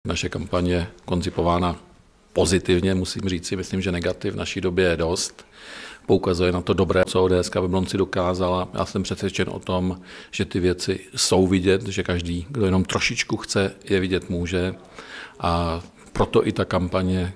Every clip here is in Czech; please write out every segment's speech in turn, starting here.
Naše kampaň je koncipována pozitivně, musím říct, myslím, že negativ v naší době je dost. Poukazuje na to dobré, co ODS v Jablonci dokázala. Já jsem přesvědčen o tom, že ty věci jsou vidět, že každý, kdo jenom trošičku chce, je vidět může. A proto i ta kampaně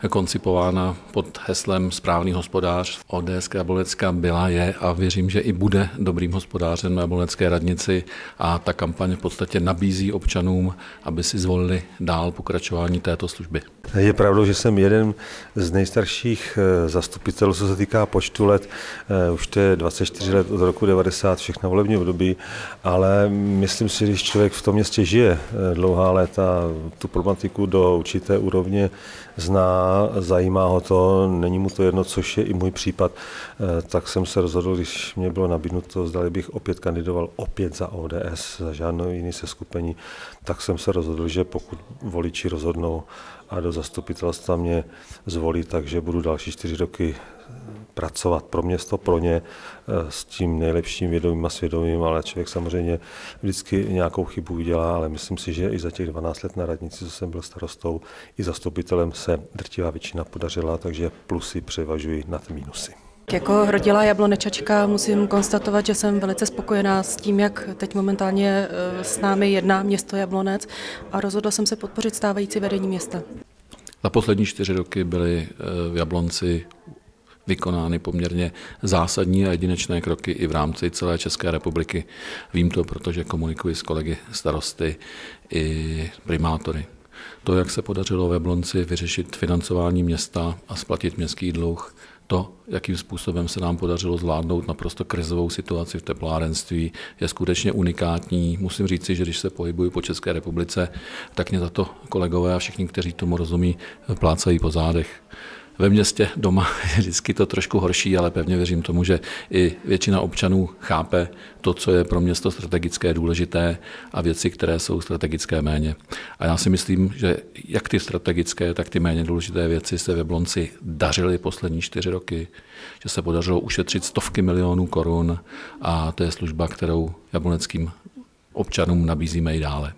koncipována pod heslem Správný hospodář. ODS Jablonecka byla, je a věřím, že i bude dobrým hospodářem na Jablonecké radnici a ta kampaň v podstatě nabízí občanům, aby si zvolili dál pokračování této služby. Je pravdou, že jsem jeden z nejstarších zastupitelů, co se týká počtu let. Už to je 24 let od roku 90, všechna volební období, ale myslím si, že když člověk v tom městě žije dlouhá léta, tu problematiku do určité úrovně zná, zajímá ho to, není mu to jedno, což je i můj případ, tak jsem se rozhodl, když mě bylo nabídnuto, zdali bych opět kandidoval za ODS, za žádnou jiný seskupení, tak jsem se rozhodl, že pokud voliči rozhodnou a do zastupitelstva mě zvolí, takže budu další 4 roky pracovat pro město, pro ně, s tím nejlepším vědomím a svědomím, ale člověk samozřejmě vždycky nějakou chybu udělá, ale myslím si, že i za těch 12 let na radnici, co jsem byl starostou, i zastupitelem se drtivá většina podařila, takže plusy převažují nad mínusy. Jako rodilá Jablonečačka musím konstatovat, že jsem velice spokojená s tím, jak teď momentálně s námi jedná město Jablonec a rozhodla jsem se podpořit stávající vedení města. Za poslední 4 roky byly v Jablonci vykonány poměrně zásadní a jedinečné kroky i v rámci celé České republiky. Vím to, protože komunikuji s kolegy starosty i primátory. To, jak se podařilo v Jablonci vyřešit financování města a splatit městský dluh, to, jakým způsobem se nám podařilo zvládnout naprosto krizovou situaci v teplárenství, je skutečně unikátní. Musím říci, že když se pohybuji po České republice, tak mě za to kolegové a všichni, kteří tomu rozumí, plácají po zádech. Ve městě doma je vždycky to trošku horší, ale pevně věřím tomu, že i většina občanů chápe to, co je pro město strategické důležité a věci, které jsou strategické méně. A já si myslím, že jak ty strategické, tak ty méně důležité věci se v Jablonci dařily poslední 4 roky, že se podařilo ušetřit stovky milionů korun a to je služba, kterou jabloneckým občanům nabízíme i dále.